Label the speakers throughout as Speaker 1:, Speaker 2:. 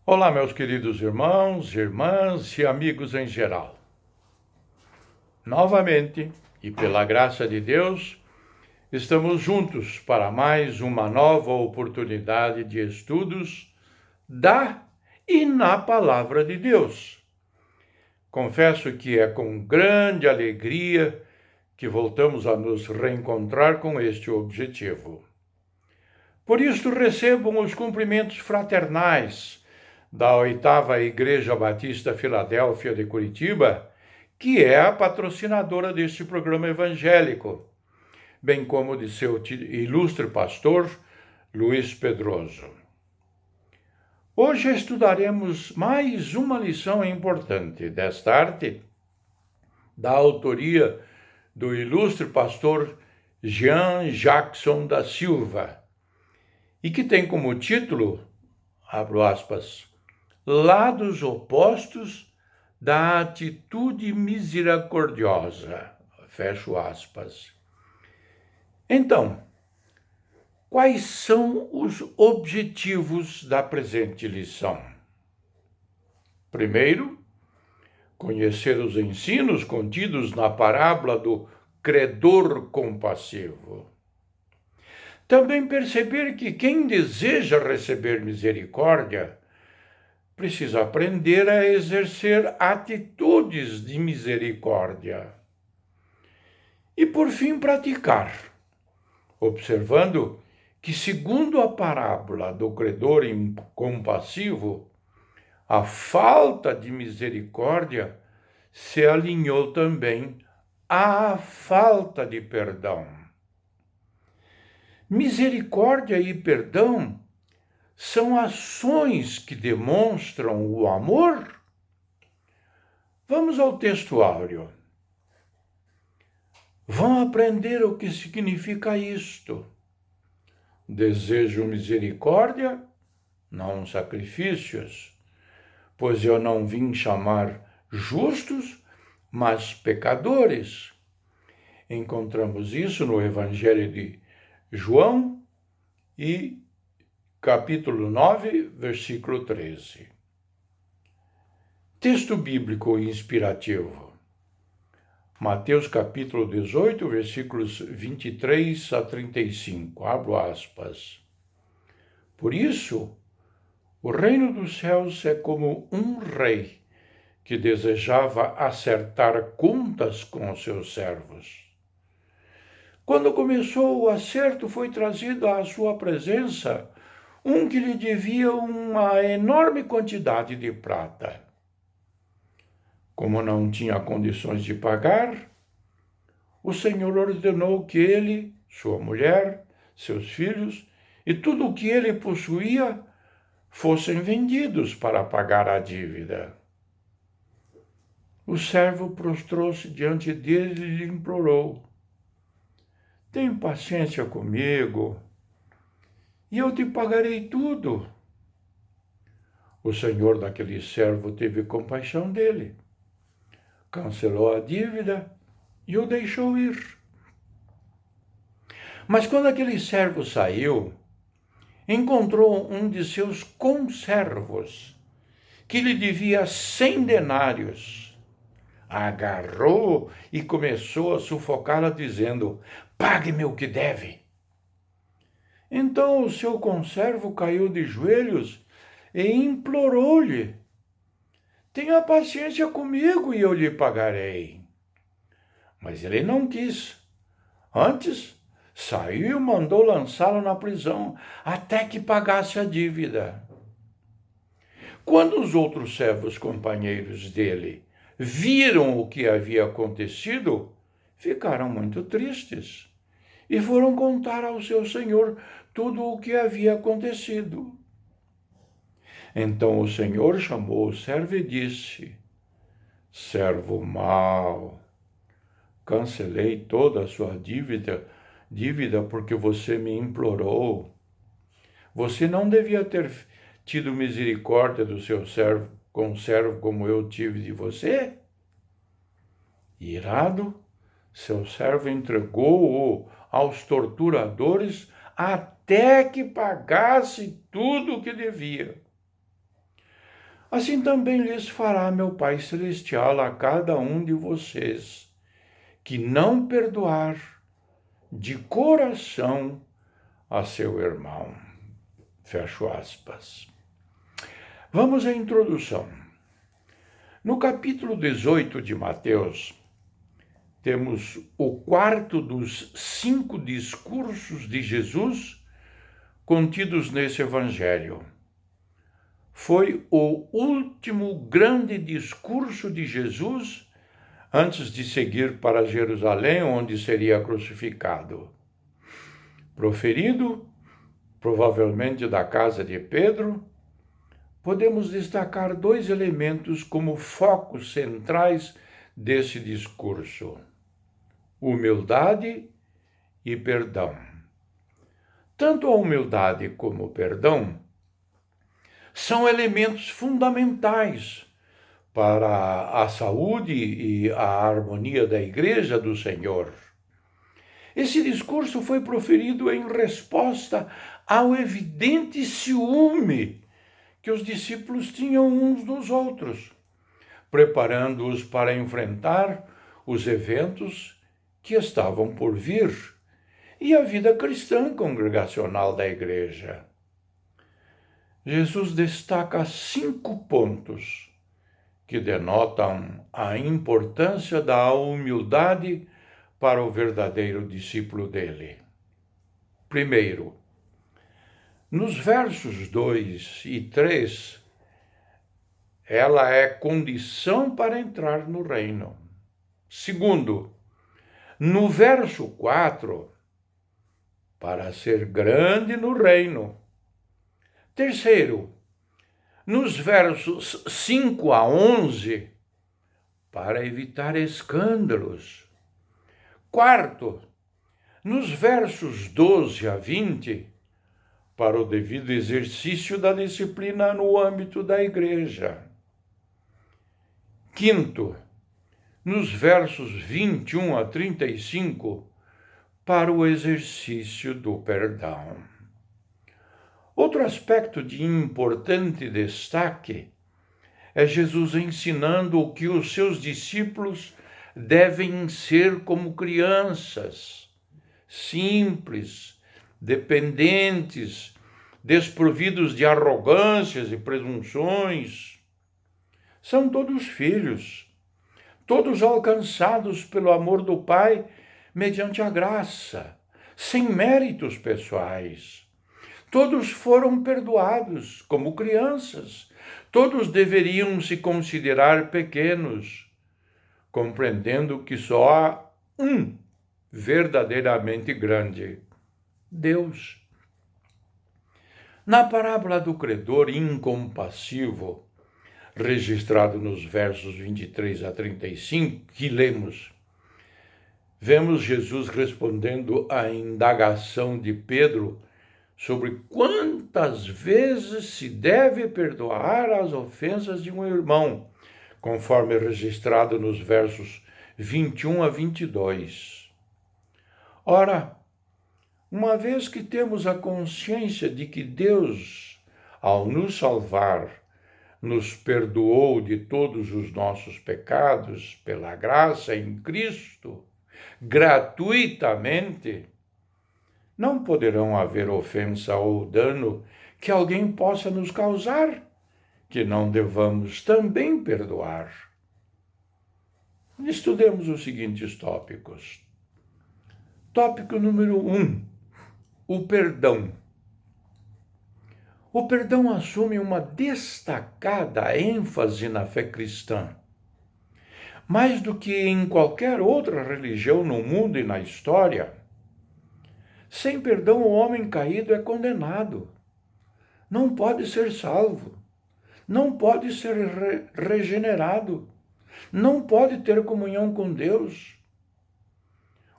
Speaker 1: Olá, meus queridos irmãos, irmãs e amigos em geral. Novamente, e pela graça de Deus, estamos juntos para mais uma nova oportunidade de estudos da e na Palavra de Deus. Confesso que é com grande alegria que voltamos a nos reencontrar com este objetivo. Por isso, recebam os cumprimentos fraternais da 8ª Igreja Batista Filadélfia de Curitiba, que é a patrocinadora deste programa evangélico, bem como de seu ilustre pastor, Luiz Pedroso. Hoje estudaremos mais uma lição importante desta arte, da autoria do ilustre pastor Jean Jackson da Silva, e que tem como título, abro aspas, Lados opostos da atitude misericordiosa, fecho aspas. Então, quais são os objetivos da presente lição? Primeiro, conhecer os ensinos contidos na parábola do credor compassivo. Também perceber que quem deseja receber misericórdia precisa aprender a exercer atitudes de misericórdia. E, por fim, praticar, observando que, segundo a parábola do credor compassivo, a falta de misericórdia se alinhou também à falta de perdão. Misericórdia e perdão são ações que demonstram o amor? Vamos ao texto áureo. Vão aprender o que significa isto. Desejo misericórdia, não sacrifícios, pois eu não vim chamar justos, mas pecadores. Encontramos isso no Evangelho de João e capítulo 9, versículo 13. Texto bíblico inspirativo. Mateus capítulo 18, versículos 23 a 35. Abro aspas. Por isso, o reino dos céus é como um rei que desejava acertar contas com os seus servos. Quando começou o acerto, foi trazido à sua presença um que lhe devia uma enorme quantidade de prata. Como não tinha condições de pagar, o Senhor ordenou que ele, sua mulher, seus filhos e tudo o que ele possuía fossem vendidos para pagar a dívida. O servo prostrou-se diante dele e lhe implorou: Tenha paciência comigo, e eu te pagarei tudo. O senhor daquele servo teve compaixão dele, cancelou a dívida e o deixou ir. Mas quando aquele servo saiu, encontrou um de seus conservos, que lhe devia 100 denários. Agarrou e começou a sufocá-la, dizendo: Pague-me o que deve. Então o seu conservo caiu de joelhos e implorou-lhe: Tenha paciência comigo e eu lhe pagarei. Mas ele não quis. Antes, saiu e mandou lançá-lo na prisão até que pagasse a dívida. Quando os outros servos companheiros dele viram o que havia acontecido, ficaram muito tristes e foram contar ao seu senhor tudo o que havia acontecido. Então o senhor chamou o servo e disse: Servo mau, cancelei toda a sua dívida porque você me implorou. Você não devia ter tido misericórdia do seu conservo como eu tive de você? Irado, seu servo entregou-o aos torturadores até que pagasse tudo o que devia. assim também lhes fará meu Pai Celestial a cada um de vocês, que não perdoar de coração a seu irmão. Fecho aspas. Vamos à introdução. No capítulo 18 de Mateus, temos o quarto dos 5 discursos de Jesus contidos nesse evangelho. Foi o último grande discurso de Jesus antes de seguir para Jerusalém, onde seria crucificado. Proferido, provavelmente da casa de Pedro, podemos destacar 2 elementos como focos centrais desse discurso: humildade e perdão. Tanto a humildade como o perdão são elementos fundamentais para a saúde e a harmonia da Igreja do Senhor. Esse discurso foi proferido em resposta ao evidente ciúme que os discípulos tinham uns dos outros, preparando-os para enfrentar os eventos que estavam por vir e a vida cristã congregacional da Igreja. Jesus destaca 5 pontos que denotam a importância da humildade para o verdadeiro discípulo dele. Primeiro, nos versos 2 e 3, ela é condição para entrar no reino. Segundo, no verso 4, para ser grande no reino. Terceiro, nos versos 5 a 11, para evitar escândalos. Quarto, nos versos 12 a 20, para o devido exercício da disciplina no âmbito da igreja. Quinto, nos versos 21 a 35, para o exercício do perdão. Outro aspecto de importante destaque é Jesus ensinando o que os seus discípulos devem ser como crianças, simples, dependentes, desprovidos de arrogâncias e presunções. São todos filhos, todos alcançados pelo amor do Pai mediante a graça, sem méritos pessoais. Todos foram perdoados como crianças. Todos deveriam se considerar pequenos, compreendendo que só há um verdadeiramente grande: Deus. Na parábola do credor incompassivo, registrado nos versos 23 a 35, que lemos, vemos Jesus respondendo à indagação de Pedro sobre quantas vezes se deve perdoar as ofensas de um irmão, conforme registrado nos versos 21 a 22. Ora, uma vez que temos a consciência de que Deus, ao nos salvar, nos perdoou de todos os nossos pecados pela graça em Cristo, gratuitamente, não poderão haver ofensa ou dano que alguém possa nos causar, que não devamos também perdoar. Estudemos os seguintes tópicos. Tópico número 1, o perdão. O perdão assume uma destacada ênfase na fé cristã. Mais do que em qualquer outra religião no mundo e na história, sem perdão o homem caído é condenado. Não pode ser salvo. Não pode ser regenerado. Não pode ter comunhão com Deus.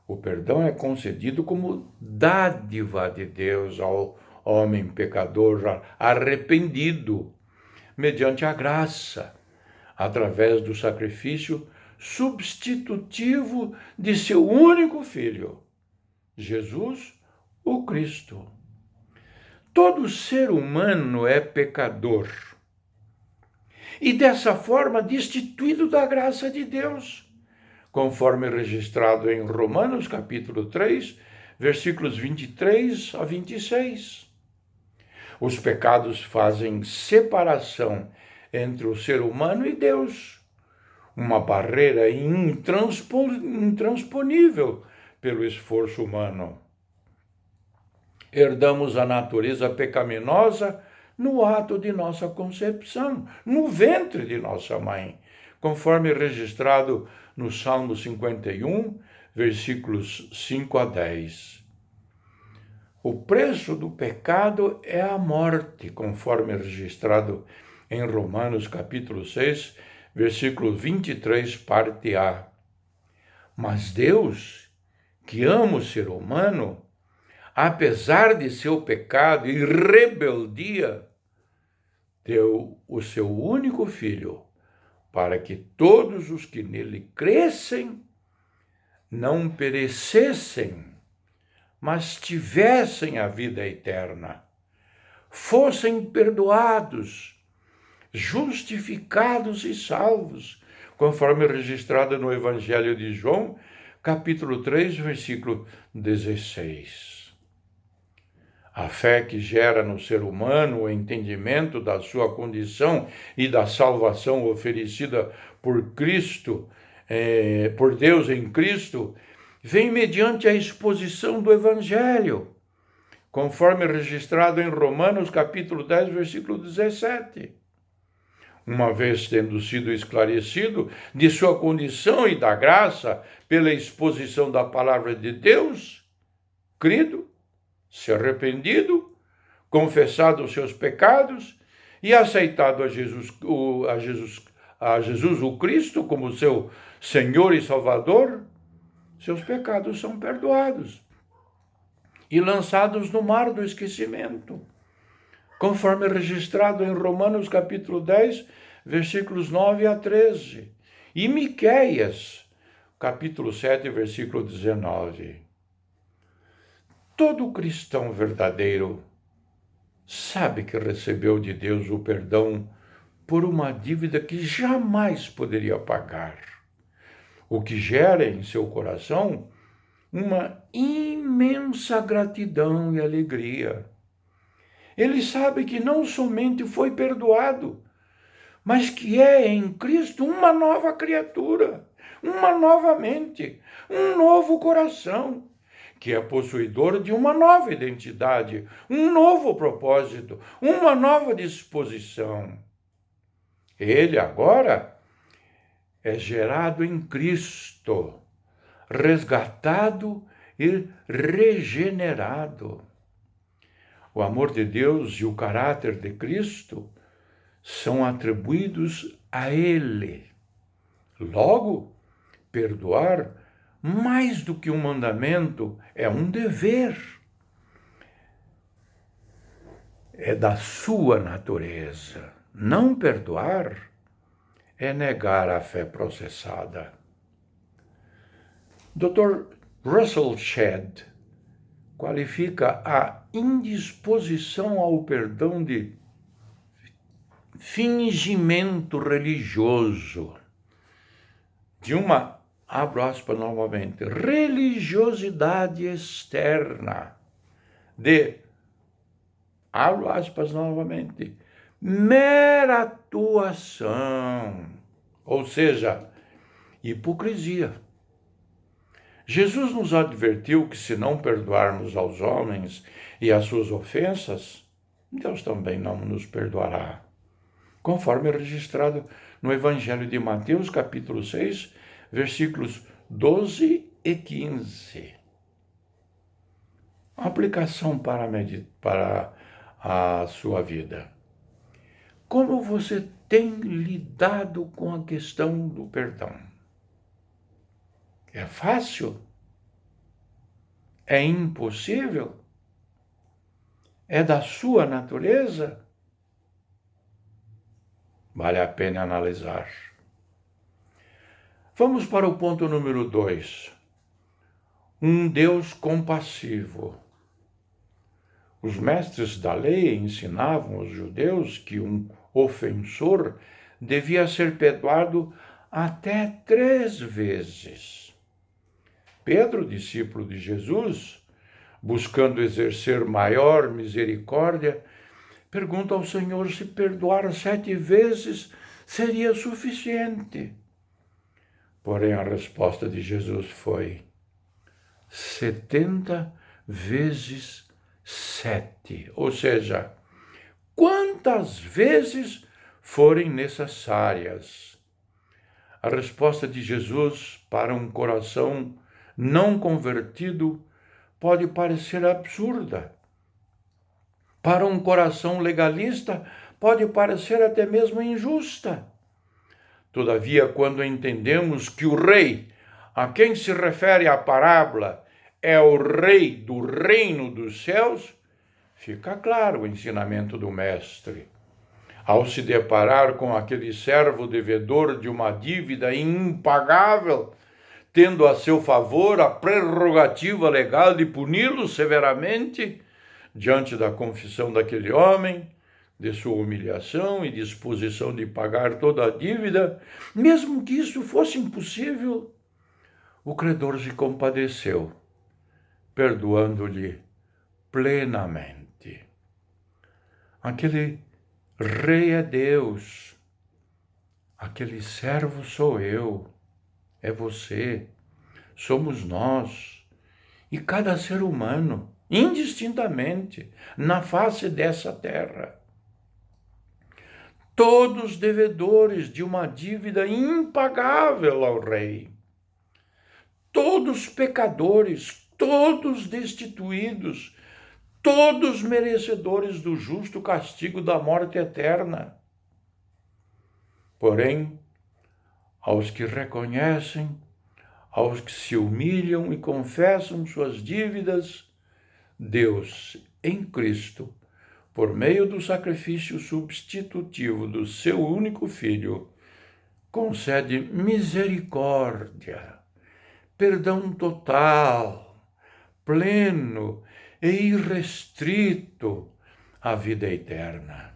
Speaker 1: O perdão é concedido como dádiva de Deus ao homem pecador arrependido, mediante a graça, através do sacrifício substitutivo de seu único Filho, Jesus, o Cristo. Todo ser humano é pecador. e dessa forma destituído da graça de Deus, conforme registrado em Romanos capítulo 3, versículos 23 a 26. Os pecados fazem separação entre o ser humano e Deus, uma barreira intransponível pelo esforço humano. Herdamos a natureza pecaminosa no ato de nossa concepção, no ventre de nossa mãe, conforme registrado no Salmo 51, versículos 5 a 10. O preço do pecado é a morte, conforme registrado em Romanos capítulo 6, versículo 23, parte A. Mas Deus, que ama o ser humano, apesar de seu pecado e rebeldia, deu o seu único filho, para que todos os que nele crescem não perecessem, mas tivessem a vida eterna, fossem perdoados, justificados e salvos, conforme registrado no Evangelho de João, capítulo 3, versículo 16. A fé que gera no ser humano o entendimento da sua condição e da salvação oferecida por Cristo, por Deus em Cristo, vem mediante a exposição do Evangelho, conforme registrado em Romanos capítulo 10, versículo 17. Uma vez tendo sido esclarecido de sua condição e da graça pela exposição da palavra de Deus, crido, se arrependido, confessado os seus pecados e aceitado a Jesus o Cristo como seu Senhor e Salvador, seus pecados são perdoados e lançados no mar do esquecimento, conforme registrado em Romanos capítulo 10, versículos 9 a 13, e Miqueias, capítulo 7, versículo 19. Todo cristão verdadeiro sabe que recebeu de Deus o perdão por uma dívida que jamais poderia pagar, o que gera em seu coração uma imensa gratidão e alegria. Ele sabe que não somente foi perdoado, mas que é em Cristo uma nova criatura, uma nova mente, um novo coração, que é possuidor de uma nova identidade, um novo propósito, uma nova disposição. Ele agora é gerado em Cristo, resgatado e regenerado. O amor de Deus e o caráter de Cristo são atribuídos a Ele. Logo, perdoar, mais do que um mandamento, é um dever. É da sua natureza. Não perdoar é negar a fé processada. Dr. Russell Shedd qualifica a indisposição ao perdão de fingimento religioso, de uma, abro aspas novamente, religiosidade externa, de, abro aspas novamente, mera atuação, ou seja, hipocrisia. Jesus nos advertiu que se não perdoarmos aos homens e as suas ofensas, Deus também não nos perdoará, conforme registrado no Evangelho de Mateus, capítulo 6, versículos 12 e 15. Aplicação para a sua vida. Como você tem lidado com a questão do perdão? É fácil? É impossível? É da sua natureza? Vale a pena analisar. Vamos para o ponto número 2. Um Deus compassivo. Os mestres da lei ensinavam aos judeus que um ofensor devia ser perdoado até 3 vezes. Pedro, discípulo de Jesus, buscando exercer maior misericórdia, pergunta ao Senhor se perdoar 7 vezes seria suficiente. Porém, a resposta de Jesus foi 70 vezes 7, ou seja, quantas vezes forem necessárias. A resposta de Jesus para um coração não convertido pode parecer absurda. Para um coração legalista, pode parecer até mesmo injusta. Todavia, quando entendemos que o rei a quem se refere a parábola é o rei do reino dos céus, fica claro o ensinamento do mestre. Ao se deparar com aquele servo devedor de uma dívida impagável, tendo a seu favor a prerrogativa legal de puni-lo severamente, diante da confissão daquele homem, de sua humilhação e disposição de pagar toda a dívida, mesmo que isso fosse impossível, o credor se compadeceu, perdoando-lhe plenamente. Aquele rei é Deus, aquele servo sou eu, é você, somos nós, e cada ser humano, indistintamente, na face dessa terra. Todos devedores de uma dívida impagável ao rei. Todos pecadores, todos destituídos, todos merecedores do justo castigo da morte eterna. Porém, aos que reconhecem, aos que se humilham e confessam suas dívidas, Deus, em Cristo, por meio do sacrifício substitutivo do seu único Filho, concede misericórdia, perdão total, pleno e irrestrito à vida eterna.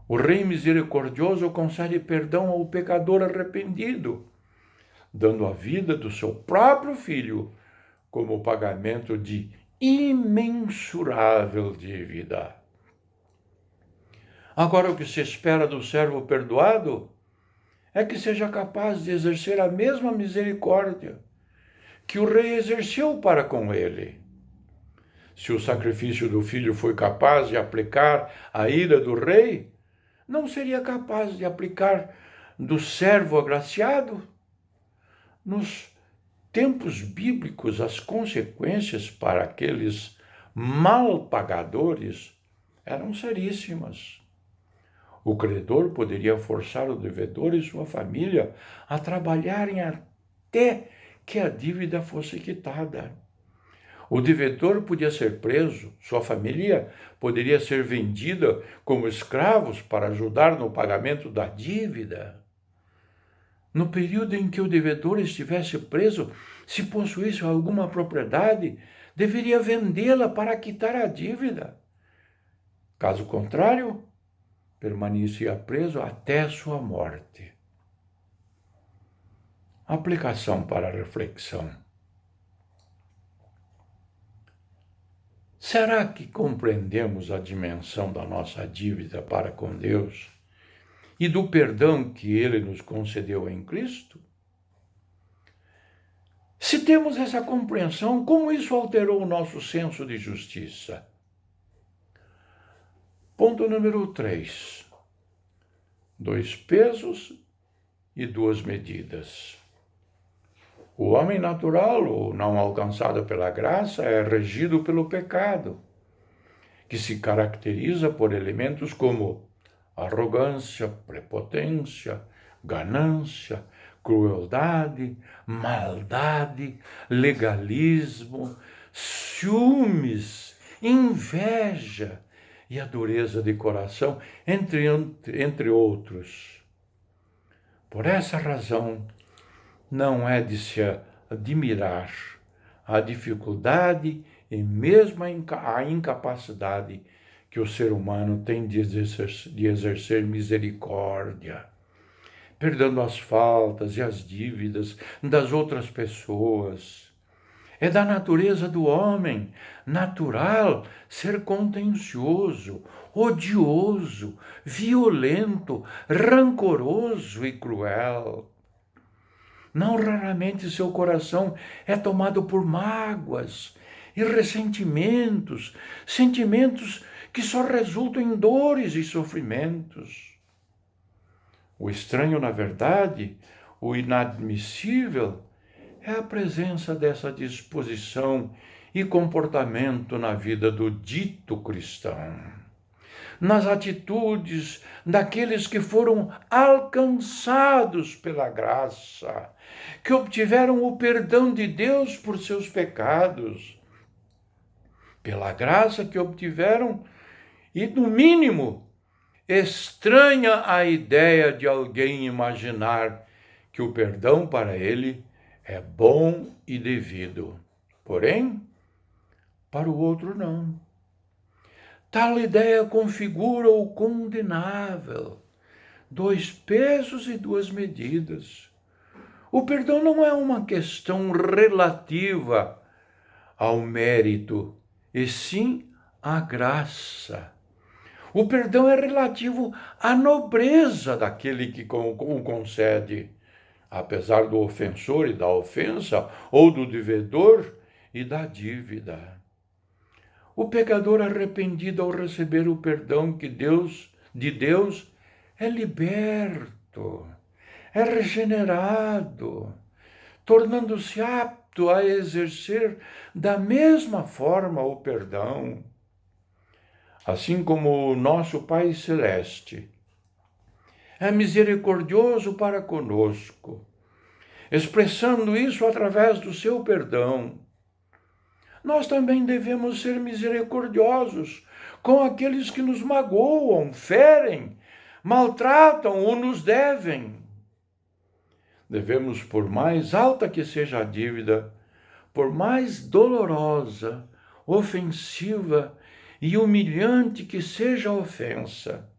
Speaker 1: O Rei misericordioso concede perdão ao pecador arrependido, dando a vida do seu próprio Filho como pagamento de imensurável dívida. Agora, o que se espera do servo perdoado é que seja capaz de exercer a mesma misericórdia que o rei exerceu para com ele. Se o sacrifício do filho foi capaz de aplicar a ira do rei, não seria capaz de aplicar do servo agraciado? Nos tempos bíblicos, as consequências para aqueles mal pagadores eram seríssimas. O credor poderia forçar o devedor e sua família a trabalharem até que a dívida fosse quitada. O devedor podia ser preso, sua família poderia ser vendida como escravos para ajudar no pagamento da dívida. No período em que o devedor estivesse preso, se possuísse alguma propriedade, deveria vendê-la para quitar a dívida. Caso contrário, permanecia preso até sua morte. Aplicação para a reflexão. Será que compreendemos a dimensão da nossa dívida para com Deus e do perdão que Ele nos concedeu em Cristo? Se temos essa compreensão, como isso alterou o nosso senso de justiça? Ponto número 3. 2 pesos e 2 medidas. O homem natural, ou não alcançado pela graça, é regido pelo pecado, que se caracteriza por elementos como arrogância, prepotência, ganância, crueldade, maldade, legalismo, ciúmes, inveja e a dureza de coração, entre outros. Por essa razão, não é de se admirar a dificuldade e mesmo a incapacidade que o ser humano tem de exercer misericórdia, perdoando as faltas e as dívidas das outras pessoas. É da natureza do homem natural ser contencioso, odioso, violento, rancoroso e cruel. Não raramente seu coração é tomado por mágoas e ressentimentos, sentimentos que só resultam em dores e sofrimentos. O estranho, na verdade, o inadmissível, é a presença dessa disposição e comportamento na vida do dito cristão, nas atitudes daqueles que foram alcançados pela graça, que obtiveram o perdão de Deus por seus pecados, pela graça que obtiveram, e, no mínimo, estranha a ideia de alguém imaginar que o perdão para ele é bom e devido. Porém, para o outro não. Tal ideia configura o condenável, 2 pesos e 2 medidas. O perdão não é uma questão relativa ao mérito, e sim à graça. O perdão é relativo à nobreza daquele que o concede, apesar do ofensor e da ofensa, ou do devedor e da dívida. O pecador arrependido, ao receber o perdão de Deus, é liberto, é regenerado, tornando-se apto a exercer da mesma forma o perdão. Assim como o nosso Pai Celeste é misericordioso para conosco, expressando isso através do seu perdão, nós também devemos ser misericordiosos com aqueles que nos magoam, ferem, maltratam ou nos devem. Devemos, por mais alta que seja a dívida, por mais dolorosa, ofensiva e humilhante que seja a ofensa,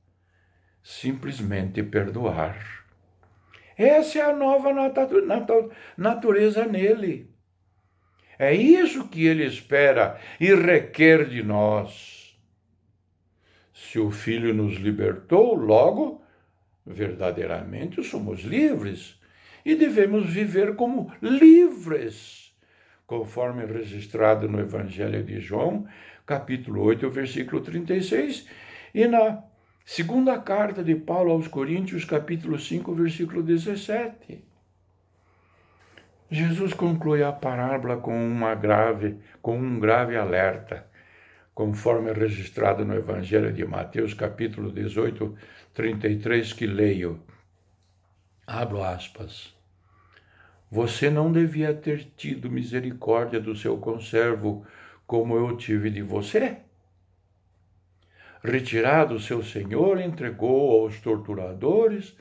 Speaker 1: simplesmente perdoar. Essa é a nova natureza nele. É isso que ele espera e requer de nós. Se o Filho nos libertou, logo, verdadeiramente somos livres e devemos viver como livres, conforme registrado no Evangelho de João, capítulo 8, versículo 36, e na segunda carta de Paulo aos Coríntios, capítulo 5, versículo 17. Jesus conclui a parábola com um grave alerta, conforme registrado no Evangelho de Mateus, capítulo 18, 33, que leio. Abro aspas. Você não devia ter tido misericórdia do seu conservo, como eu tive de você? Retirado seu senhor, entregou aos torturadores,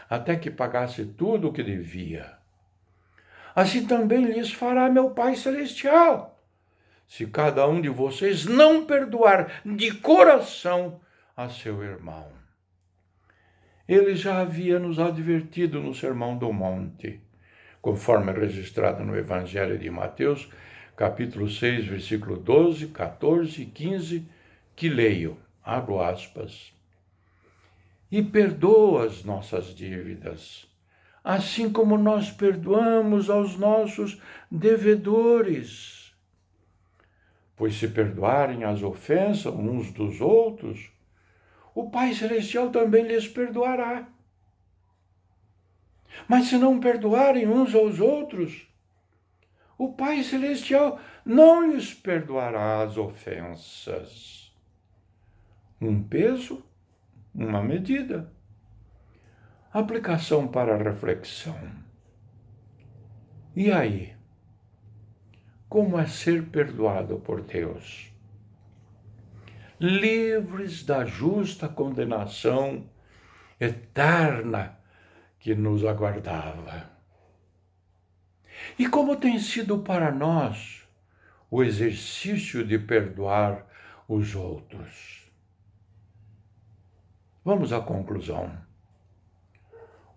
Speaker 1: até que pagasse tudo o que devia. Assim também lhes fará meu Pai Celestial, se cada um de vocês não perdoar de coração a seu irmão. Ele já havia nos advertido no Sermão do Monte, conforme registrado no Evangelho de Mateus, capítulo 6, versículo 12, 14 e 15, que leio, abro aspas. E perdoa as nossas dívidas, assim como nós perdoamos aos nossos devedores. Pois se perdoarem as ofensas uns dos outros, o Pai Celestial também lhes perdoará. Mas se não perdoarem uns aos outros, o Pai Celestial não lhes perdoará as ofensas. Um peso, uma medida. Aplicação para a reflexão. E aí? Como é ser perdoado por Deus? Livres da justa condenação eterna que nos aguardava. E como tem sido para nós o exercício de perdoar os outros? Vamos à conclusão.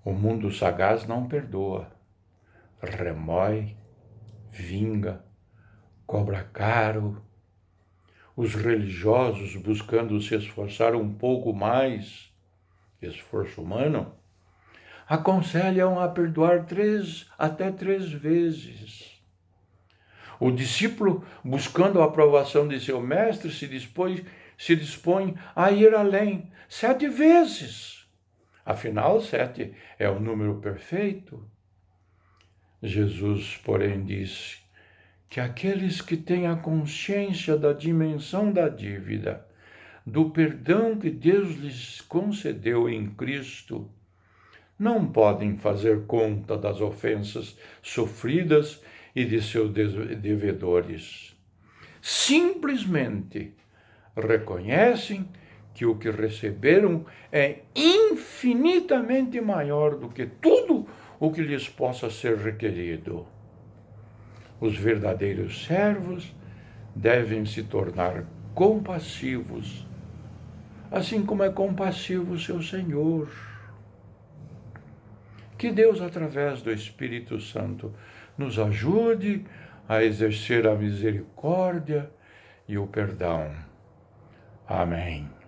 Speaker 1: O mundo sagaz não perdoa, remói, vinga, cobra caro. Os religiosos, buscando se esforçar um pouco mais, esforço humano, aconselham a perdoar 3 até 3 vezes. O discípulo, buscando a aprovação de seu mestre, se dispõe a ir além, 7 vezes. Afinal, 7 é o número perfeito. Jesus, porém, disse que aqueles que têm a consciência da dimensão da dívida, do perdão que Deus lhes concedeu em Cristo, não podem fazer conta das ofensas sofridas e de seus devedores. Simplesmente reconhecem que o que receberam é infinitamente maior do que tudo o que lhes possa ser requerido. Os verdadeiros servos devem se tornar compassivos, assim como é compassivo o seu Senhor. Que Deus, através do Espírito Santo, nos ajude a exercer a misericórdia e o perdão. Amém.